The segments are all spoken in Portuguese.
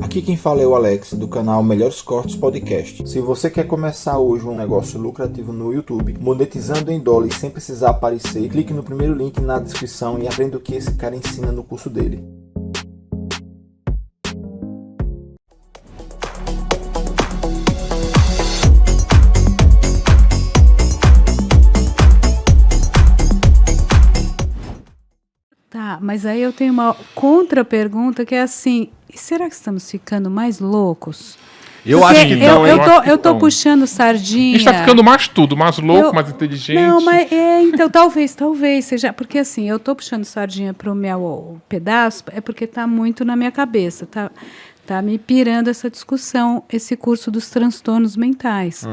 Aqui quem fala é o Alex, do canal Melhores Cortes Podcast. Se você quer começar hoje um negócio lucrativo no YouTube, monetizando em dólar e sem precisar aparecer, clique no primeiro link na descrição e aprenda o que esse cara ensina no curso dele. Tá, mas aí eu tenho uma contra-pergunta que é assim, será que estamos ficando mais loucos? Eu Porque acho que não, hein? eu tô puxando sardinha. A gente tá ficando mais tudo, mais louco, mais inteligente. Não, mas então talvez seja, porque assim, eu tô puxando sardinha pro meu pedaço, é porque tá muito na minha cabeça, tá me pirando essa discussão, esse curso dos transtornos mentais.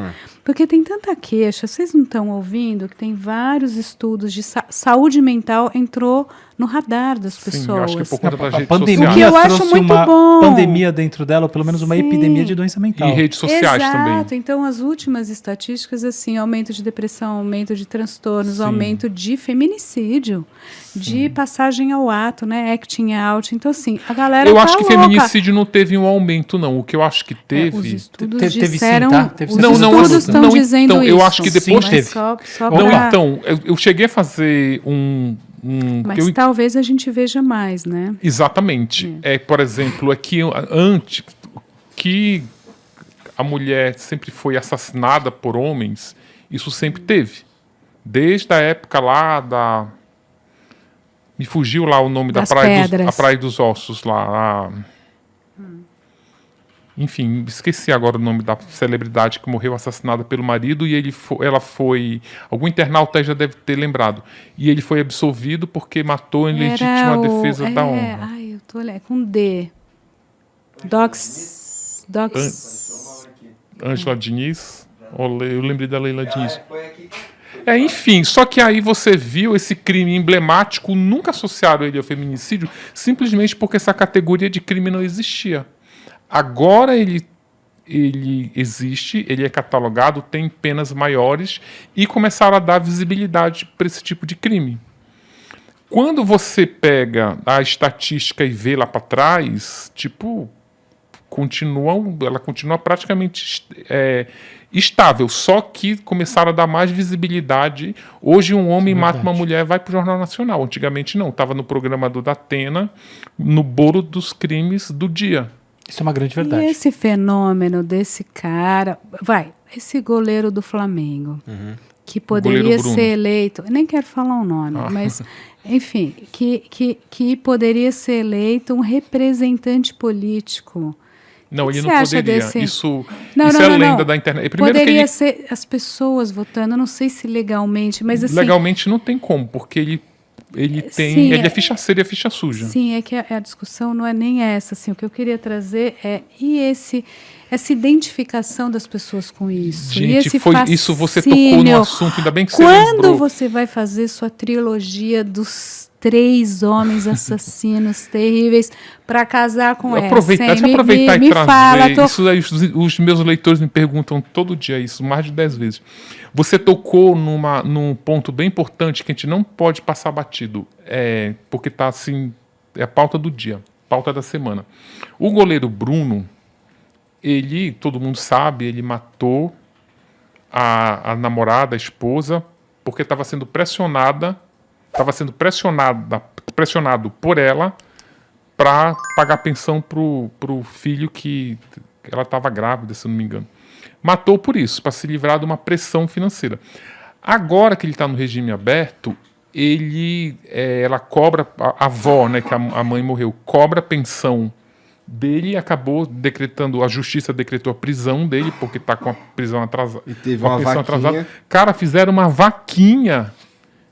Porque tem tanta queixa, vocês não estão ouvindo que tem vários estudos de saúde mental entrou no radar das pessoas. Sim, eu acho que por conta das redes pandemia sociais. O que eu acho trouxe muito uma bom. pandemia dentro dela, ou pelo menos uma Sim. epidemia de doença mental. E redes sociais Exato. também. Então, as últimas estatísticas, assim, aumento de depressão, aumento de transtornos, Sim. aumento de feminicídio, de passagem ao ato, né? Acting out. Então, assim, a galera Eu tá acho que louca. feminicídio não teve um aumento, não. O que eu acho que teve... Os estudos Teve sim, disseram... tá? Teve Os sim. estudos Não, estão não, dizendo então, isso. eu acho que depois mas teve. Só Não, pra... então, eu cheguei a fazer Mas talvez a gente veja mais, né? Exatamente. Por exemplo, aqui antes que a mulher sempre foi assassinada por homens, isso sempre teve. Desde a época lá da... Me fugiu lá o nome Das da praia, pedras. a Praia dos Ossos lá. Enfim, esqueci agora o nome da celebridade que morreu assassinada pelo marido e ela foi... Algum internauta já deve ter lembrado. E ele foi absolvido porque matou em legítima defesa da honra. Ai, eu tô olhando. Com D. Docs. Ângela Diniz. Eu lembrei da Leila Diniz. Enfim, só que aí você viu esse crime emblemático, nunca associado ele ao feminicídio, simplesmente porque essa categoria de crime não existia. Agora ele existe, ele é catalogado, tem penas maiores e começaram a dar visibilidade para esse tipo de crime. Quando você pega a estatística e vê lá para trás, tipo, ela continua praticamente estável, só que começaram a dar mais visibilidade. Hoje um homem mata uma mulher e vai para o Jornal Nacional. Antigamente não, estava no programa do Datena, no bolo dos crimes do dia. Isso é uma grande verdade. E esse fenômeno desse cara... esse goleiro do Flamengo, que poderia ser eleito... Nem quero falar o nome, mas... Enfim, que poderia ser eleito um representante político. Não, ele não acha poderia. desse... Isso Não, é lenda da internet. Primeiro poderia que ser as pessoas votando, eu não sei se legalmente, mas assim... legalmente não tem como, porque ele é ficha séria e ficha suja. Sim, é que a discussão não é nem essa. Assim, o que eu queria trazer é essa identificação das pessoas com isso. Gente, e esse isso você tocou no assunto, ainda bem que você Quando lembrou. você vai fazer sua trilogia dos 3 homens assassinos terríveis para casar com essa? Deixa eu aproveitar e me trazer. fala, Isso aí, os meus leitores me perguntam todo dia isso, mais de 10 vezes. Você tocou num ponto bem importante que a gente não pode passar batido, porque está assim, é a pauta do dia, pauta da semana. O goleiro Bruno, todo mundo sabe, ele matou a namorada, a esposa, porque estava sendo pressionado por ela para pagar pensão pro filho que ela estava grávida, se eu não me engano. Matou por isso, para se livrar de uma pressão financeira. Agora que ele está no regime aberto, ela cobra, a avó, né, que a mãe morreu, cobra a pensão dele, acabou decretando, a justiça decretou a prisão dele, porque está com a prisão atrasada. E teve uma vaquinha. Atrasada. Cara, fizeram uma vaquinha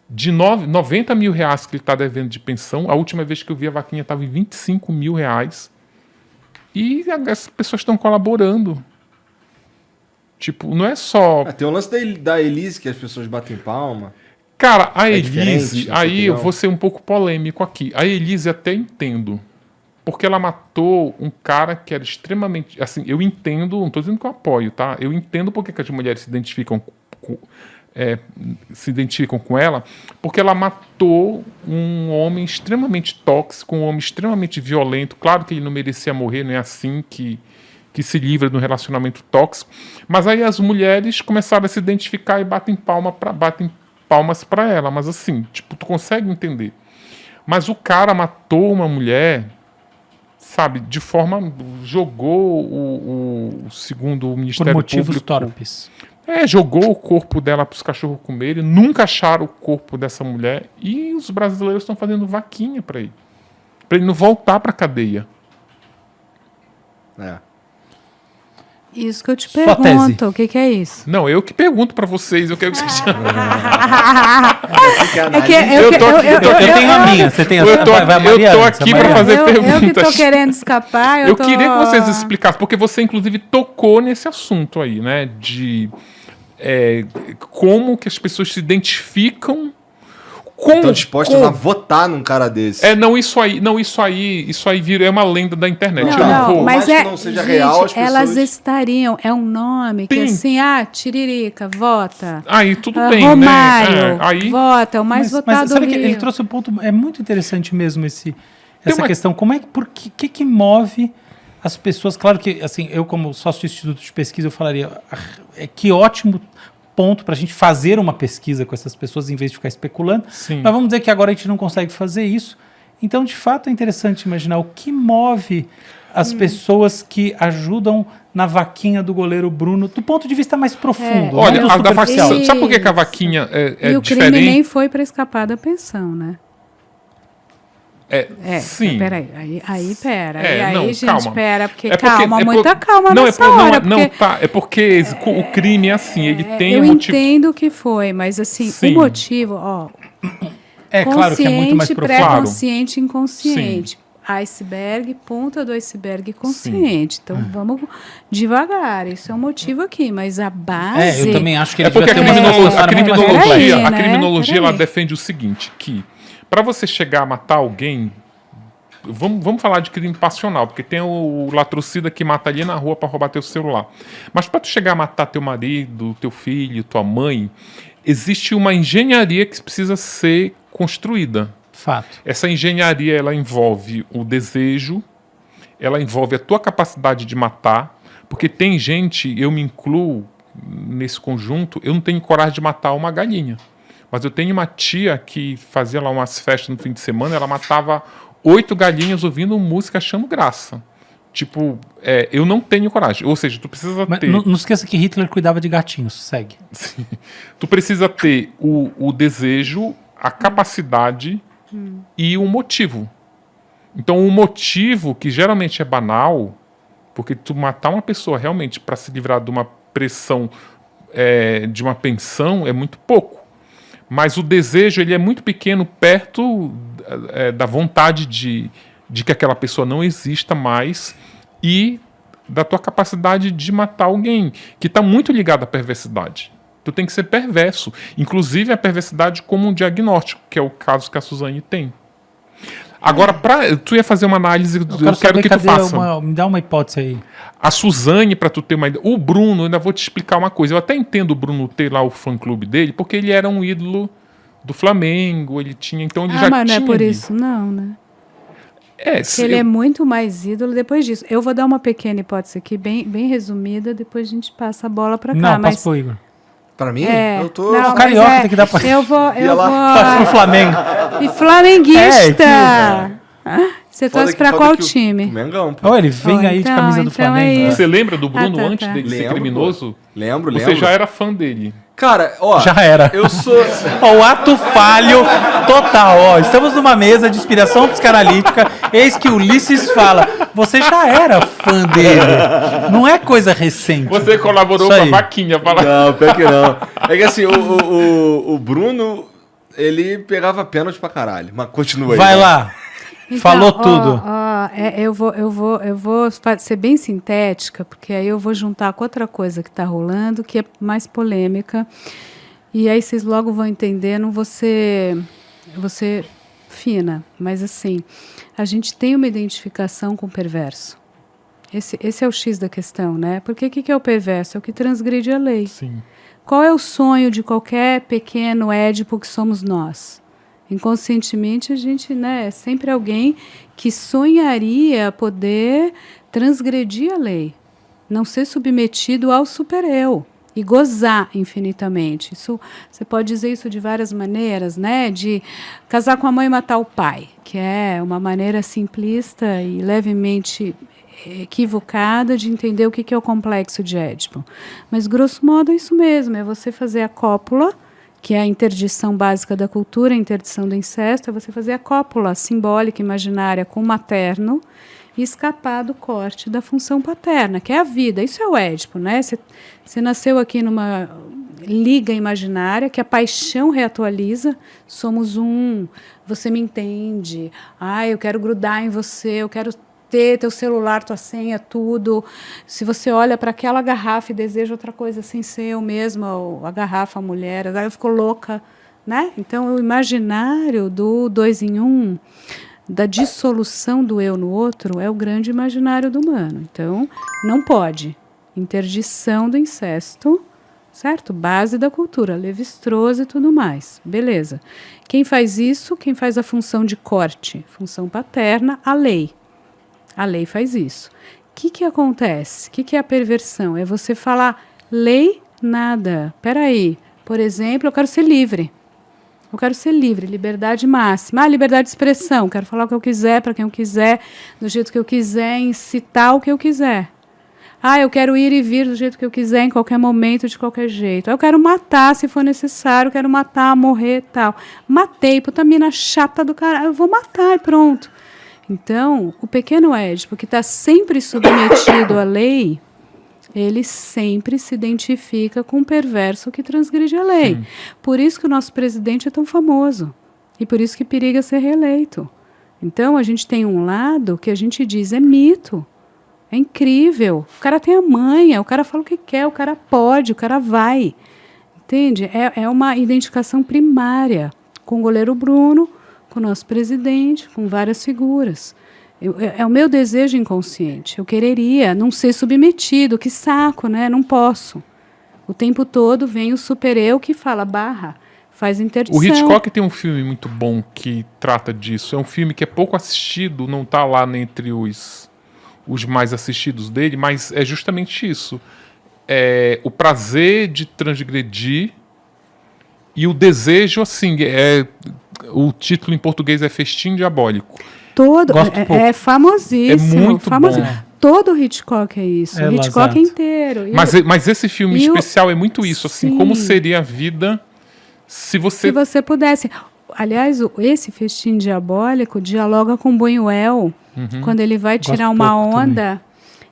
de 90 mil reais que ele está devendo de pensão. A última vez que eu vi a vaquinha estava em 25 mil reais. E as pessoas estão colaborando. Tipo, não é só... Tem o lance da Elise, que as pessoas batem palma. Cara, a Elise, aí eu opinião. vou ser um pouco polêmico aqui. A Elise até entendo. Porque ela matou um cara que era extremamente... Assim, eu entendo, não estou dizendo que eu apoio, tá? Eu entendo porque que as mulheres se identificam se identificam com ela, porque ela matou um homem extremamente tóxico, um homem extremamente violento. Claro que ele não merecia morrer, não é assim que se livra de um relacionamento tóxico. Mas aí as mulheres começaram a se identificar e batem palmas para ela. Mas assim, tipo, tu consegue entender. Mas o cara matou uma mulher, sabe, de forma... Jogou segundo o Ministério Por motivos Público... torpes. Jogou o corpo dela para os cachorros comerem, nunca acharam o corpo dessa mulher e os brasileiros estão fazendo vaquinha para ele não voltar para a cadeia. Isso que eu te Sua pergunto, o que é isso? Não, eu que pergunto para vocês, eu quero que vocês... Eu tenho a minha, você tem a sua. Eu tô aqui para fazer perguntas. Eu que tô querendo escapar, eu queria que vocês explicassem, porque você inclusive tocou nesse assunto aí, né, de como que as pessoas se identificam Estão dispostas a votar num cara desse. Isso aí vira uma lenda da internet. Mas que não seja real, as pessoas... elas estariam, é um nome que assim, Tiririca, vota. Aí tudo bem, Romário, né? Aí... vota, o mais votado mas sabe do que Rio. ele trouxe um ponto, é muito interessante mesmo essa questão. Como por que move as pessoas? Claro que, assim, eu como sócio do Instituto de Pesquisa, eu falaria, que ótimo ponto para a gente fazer uma pesquisa com essas pessoas em vez de ficar especulando. Sim. Mas vamos dizer que agora a gente não consegue fazer isso. Então, de fato, é interessante imaginar o que move as pessoas que ajudam na vaquinha do goleiro Bruno, do ponto de vista mais profundo. Olha, a da vaquinha, sabe por que a vaquinha é e o diferente? crime nem foi para escapar da pensão, né? Sim. Peraí, aí gente, calma. pera, porque calma nessa hora. É porque o crime é assim, ele tem eu um motivo... entendo que foi, mas assim, Sim. o motivo, claro que é muito mais profundo. Pré-consciente, inconsciente. Iceberg, ponta do iceberg consciente. Então vamos devagar. Isso é um motivo aqui, mas a base... eu também acho que ele porque devia ter a criminologia, né? criminologia ela defende o seguinte, que para você chegar a matar alguém, vamos falar de crime passional, porque tem o latrocida que mata ali na rua para roubar teu celular. Mas para tu chegar a matar teu marido, teu filho, tua mãe, existe uma engenharia que precisa ser construída. Fato. Essa engenharia ela envolve o desejo, ela envolve a tua capacidade de matar, porque tem gente, eu me incluo nesse conjunto, eu não tenho coragem de matar uma galinha. Mas eu tenho uma tia que fazia lá umas festas no fim de semana, ela matava 8 galinhas ouvindo música achando graça. Tipo, eu não tenho coragem. Ou seja, tu precisa ter... Não esqueça que Hitler cuidava de gatinhos. Segue. Sim. Tu precisa ter o desejo, a capacidade e o motivo. Então, o motivo, que geralmente é banal, porque tu matar uma pessoa realmente para se livrar de uma pressão, de uma pensão, é muito pouco. Mas o desejo ele é muito pequeno perto da vontade de que aquela pessoa não exista mais e da tua capacidade de matar alguém, que está muito ligado à perversidade. Tu tem que ser perverso. Inclusive a perversidade como um diagnóstico, que é o caso que a Suzane tem. Agora, tu ia fazer uma análise, eu quero que tu faça. Me dá uma hipótese aí. A Suzane, para tu ter uma ideia. O Bruno, eu ainda vou te explicar uma coisa. Eu até entendo o Bruno ter lá o fã-clube dele, porque ele era um ídolo do Flamengo, ele tinha... Então ele já mas tinha não é por ali. Isso, não, né? Ele é muito mais ídolo depois disso. Eu vou dar uma pequena hipótese aqui, bem resumida, depois a gente passa a bola para cá. Não, passa pro Igor. Pra mim? Eu tô... Não, carioca tem que dar pra... Eu vou... Passa pro Flamengo. E flamenguista! Você torce pra qual time? Mengão. Ele vem aí de camisa do Flamengo. Você lembra do Bruno antes dele ser criminoso? Lembro. Você já era fã dele. Cara, já era. Eu sou... O ato falho total. Estamos numa mesa de inspiração psicanalítica. Eis que Ulisses fala, você já era fã dele. Não é coisa recente. Você colaborou com a vaquinha. Não, pior que não. É que assim, o Bruno, ele pegava pênalti pra caralho. Mas continua aí. Vai lá. Então, falou tudo. Eu vou ser bem sintética, porque aí eu vou juntar com outra coisa que está rolando, que é mais polêmica. E aí vocês logo vão entender, não vou ser fina, mas assim, a gente tem uma identificação com o perverso. Esse é o X da questão, né? Porque o que é o perverso? É o que transgride a lei. Sim. Qual é o sonho de qualquer pequeno Édipo que somos nós? Inconscientemente, a gente, né, é sempre alguém que sonharia poder transgredir a lei, não ser submetido ao super-eu e gozar infinitamente. Isso, você pode dizer isso de várias maneiras, né? De casar com a mãe e matar o pai, que é uma maneira simplista e levemente equivocada de entender o que é o complexo de Édipo. Mas, grosso modo, é isso mesmo, é você fazer a cópula, que é a interdição básica da cultura, a interdição do incesto, é você fazer a cópula simbólica, imaginária com o materno e escapar do corte da função paterna, que é a vida. Isso é o Édipo, né? Você nasceu aqui numa liga imaginária que a paixão reatualiza, somos um, você me entende, eu quero grudar em você, eu quero ter teu celular, tua senha, tudo. Se você olha para aquela garrafa e deseja outra coisa sem ser eu mesma, ou a garrafa, a mulher, aí eu fico louca, né? Então, o imaginário do 2 em 1, da dissolução do eu no outro, é o grande imaginário do humano. Então, não pode. Interdição do incesto, certo? Base da cultura, Lévi-Strauss e tudo mais. Beleza. Quem faz isso? Quem faz a função de corte? Função paterna, a lei. A lei faz isso. O que acontece? O que é a perversão? É você falar, lei, nada. Peraí, por exemplo, eu quero ser livre. Eu quero ser livre, liberdade máxima. Liberdade de expressão, quero falar o que eu quiser, para quem eu quiser, do jeito que eu quiser, incitar o que eu quiser. Eu quero ir e vir do jeito que eu quiser, em qualquer momento, de qualquer jeito. Eu quero matar se for necessário, quero matar, morrer e tal. Matei, puta mina chata do caralho, eu vou matar e pronto. Então, o pequeno Édipo, que está sempre submetido à lei, ele sempre se identifica com o perverso que transgride a lei. Sim. Por isso que o nosso presidente é tão famoso. E por isso que periga ser reeleito. Então, a gente tem um lado que a gente diz é mito. É incrível. O cara tem a manha, o cara fala o que quer, o cara pode, o cara vai. Entende? É uma identificação primária com o goleiro Bruno, com o nosso presidente, com várias figuras. É o meu desejo inconsciente. Eu quereria não ser submetido. Que saco, né? Não posso. O tempo todo vem o super-eu que fala, faz interdição. O Hitchcock tem um filme muito bom que trata disso. É um filme que é pouco assistido, não está lá entre os mais assistidos dele, mas é justamente isso. É o prazer de transgredir e o desejo, assim, o título em português é Festim Diabólico. É famosíssimo. É muito famosíssimo. bom. Todo o Hitchcock é isso. O Hitchcock inteiro. Mas esse filme especial é muito isso. Assim, como seria a vida se você pudesse. Aliás, esse Festim Diabólico dialoga com Buñuel, quando ele vai tirar uma onda...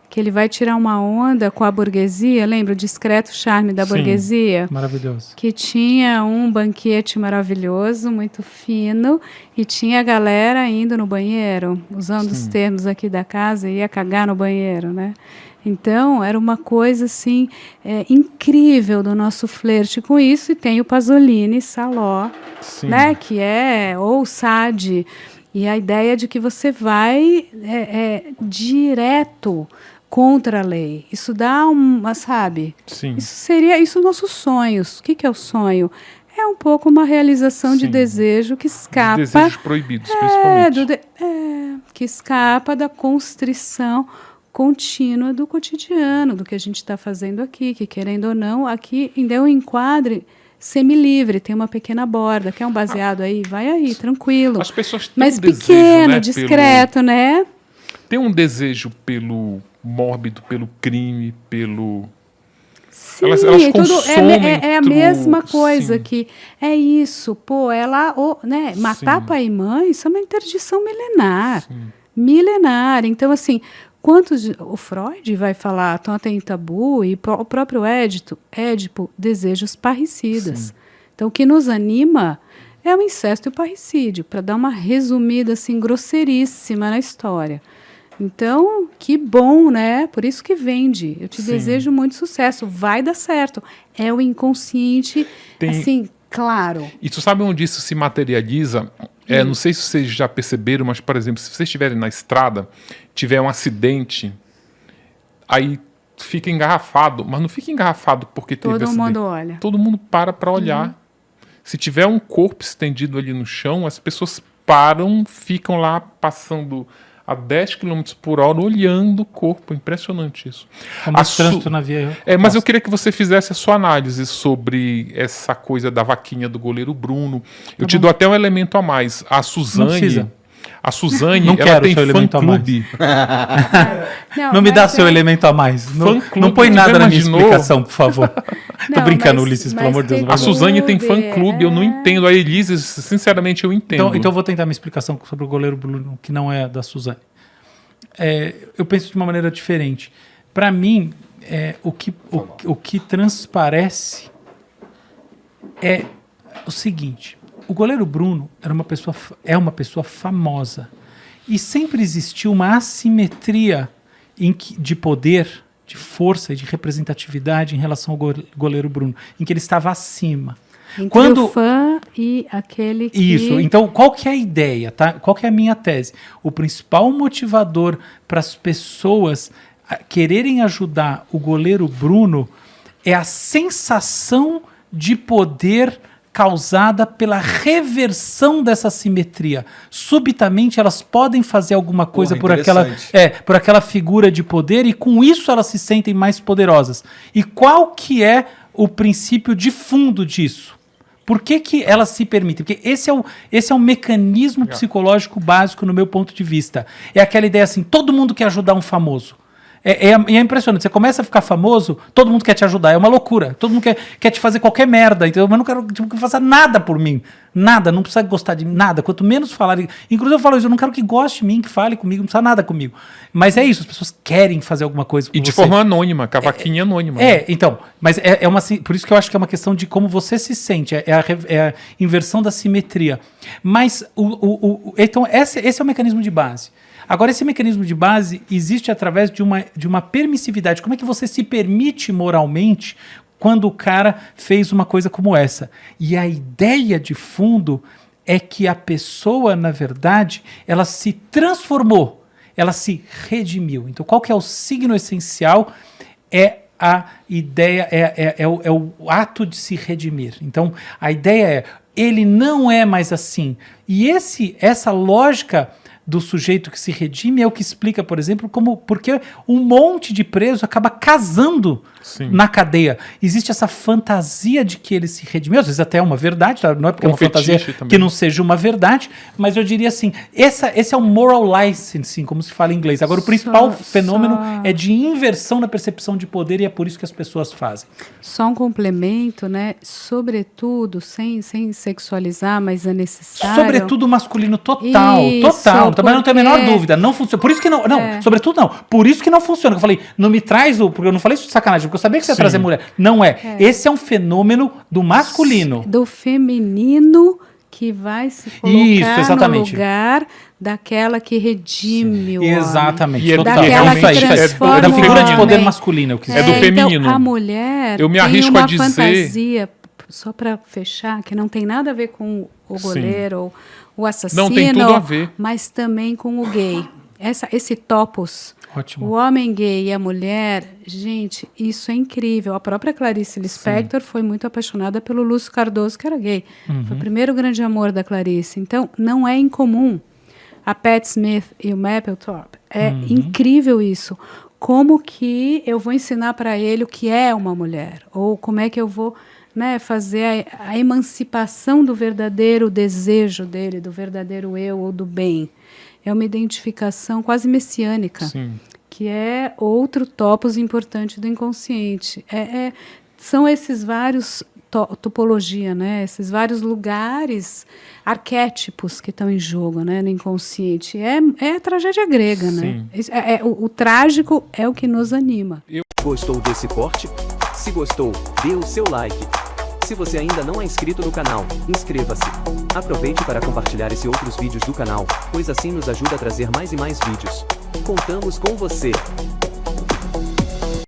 que ele vai tirar uma onda com a burguesia, lembra o discreto charme da burguesia? Maravilhoso. Que tinha um banquete maravilhoso, muito fino, e tinha a galera indo no banheiro, usando os termos aqui da casa, ia cagar no banheiro, né? Então, era uma coisa, assim, incrível do nosso flerte com isso, e tem o Pasolini, Saló, né? Que ou o Sade, e a ideia de que você vai direto contra a lei. Isso dá sabe? Sim. Isso nossos sonhos. O que é o sonho? É um pouco uma realização de desejo que escapa... De desejos proibidos, principalmente. Que escapa da constrição contínua do cotidiano, do que a gente está fazendo aqui, que querendo ou não, aqui ainda é um enquadre semi-livre, tem uma pequena borda, quer um baseado aí? Vai aí, tranquilo. As pessoas têm mas um desejo, pequeno, discreto, né? Tem um desejo pelo mórbido, pelo crime, pelo... Sim, elas consomem é a mesma coisa que é isso, né? Matar pai e mãe, isso é uma interdição milenar. Milenar. Então, assim, o Freud vai falar, tem tabu, e o próprio Édipo, desejos parricidas. Sim. Então, o que nos anima é o incesto e o parricídio, para dar uma resumida, assim, grosseiríssima na história. Então, que bom, né? Por isso que vende. Eu te desejo muito sucesso. Vai dar certo. É o inconsciente, assim, claro. E tu sabe onde isso se materializa? Não sei se vocês já perceberam, mas, por exemplo, se vocês estiverem na estrada, tiver um acidente, aí fica engarrafado, mas não fica engarrafado porque teve Todo acidente. mundo olha. Todo mundo para olhar. Se tiver um corpo estendido ali no chão, as pessoas param, ficam lá passando a 10 km por hora olhando o corpo. Impressionante isso. Como esse trânsito na via. Mas eu queria que você fizesse a sua análise sobre essa coisa da vaquinha do goleiro Bruno. Eu te dou até um elemento a mais. A Suzane... A Suzane, não ela tem fã-clube. Não, Não me dá mas seu elemento a mais. Não, Fã-clube, não põe tu nada já na minha imaginou? explicação, por favor. Tô Não, brincando, mas- Ulisses, pelo mas amor de Deus. tem não A vai como- não. Suzane tem fã-clube, eu não É. entendo. A Elise, sinceramente, eu entendo. Então eu vou tentar minha explicação sobre o goleiro Bruno, que não é da Suzane. Eu penso de uma maneira diferente. Para mim, o que transparece é o seguinte: o goleiro Bruno é uma pessoa famosa e sempre existiu uma assimetria de poder, de força e de representatividade em relação ao goleiro Bruno, em que ele estava acima. Entre o fã e aquele que... Isso. Então, qual que é a ideia, tá? Qual que é a minha tese? O principal motivador para as pessoas quererem ajudar o goleiro Bruno é a sensação de poder causada pela reversão dessa simetria. Subitamente, elas podem fazer alguma coisa por aquela figura de poder e com isso elas se sentem mais poderosas. E qual que é o princípio de fundo disso? Por que elas se permitem? Porque esse é um mecanismo psicológico básico no meu ponto de vista. É aquela ideia assim, todo mundo quer ajudar um famoso. É impressionante. Você começa a ficar famoso, todo mundo quer te ajudar. É uma loucura. Todo mundo quer te fazer qualquer merda. Então, eu não quero que faça nada por mim. Nada. Não precisa gostar de nada. Quanto menos falar... Inclusive, eu falo isso. Eu não quero que goste de mim, que fale comigo. Não precisa nada comigo. Mas é isso. As pessoas querem fazer alguma coisa com E você. de forma anônima, cavaquinha anônima. né? Então. Mas por isso que eu acho que é uma questão de como você se sente. É a inversão da simetria. Mas, então, esse é o mecanismo de base. Agora, esse mecanismo de base existe através de uma permissividade. Como é que você se permite moralmente quando o cara fez uma coisa como essa? E a ideia de fundo é que a pessoa, na verdade, ela se transformou, ela se redimiu. Então, qual que é o signo essencial? É a ideia, é o ato de se redimir. Então, a ideia é, ele não é mais assim. E essa lógica do sujeito que se redime é o que explica, por exemplo, porque um monte de preso acaba casando na cadeia. Existe essa fantasia de que ele se redimiu, às vezes até é uma verdade, tá? Não é porque é uma fantasia também. que não seja uma verdade, mas eu diria assim, esse é o moral licensing, como se fala em inglês. Agora, o principal fenômeno é de inversão na percepção de poder e é por isso que as pessoas fazem. Só um complemento, né? Sobretudo, sem sexualizar, mas é necessário... Sobretudo masculino total, Isso, total. Também não tenho a menor porque- dúvida. Não funciona. Por isso que não. Sobretudo não. Por isso que não funciona. Eu falei, não me traz porque eu não falei isso de sacanagem, porque eu sabia que você ia trazer mulher. Não é. Esse é um fenômeno do masculino. Do feminino que vai se colocar exatamente. no lugar daquela que redime o homem. Exatamente. E é total. daquela Isso aí, que isso aí. transforma Da o figura de poder homem. masculino. Eu quis É do dizer. feminino. Então, a mulher Eu me tem arrisco uma a dizer- fantasia, só para fechar, que não tem nada a ver com o goleiro ou o assassino, Não, tem tudo a ver. mas também com o gay. Esse topos, Ótimo. o homem gay e a mulher, gente, isso é incrível. A própria Clarice Lispector foi muito apaixonada pelo Lúcio Cardoso, que era gay. Foi o primeiro grande amor da Clarice. Então, não é incomum. A Pat Smith e o Mapplethorpe. É incrível isso. Como que eu vou ensinar para ele o que é uma mulher? Ou como é que eu vou, né, fazer a emancipação do verdadeiro desejo dele, do verdadeiro eu ou do bem? É uma identificação quase messiânica, Sim. que é outro topos importante do inconsciente. São esses vários topologia, né? Esses vários lugares, arquétipos que estão em jogo, né, no inconsciente. É a tragédia grega, né? O trágico é o que nos anima. Gostou desse corte? Se gostou, dê o seu like. Se você ainda não é inscrito no canal, inscreva-se. Aproveite para compartilhar esse e outros vídeos do canal, pois assim nos ajuda a trazer mais e mais vídeos. Contamos com você!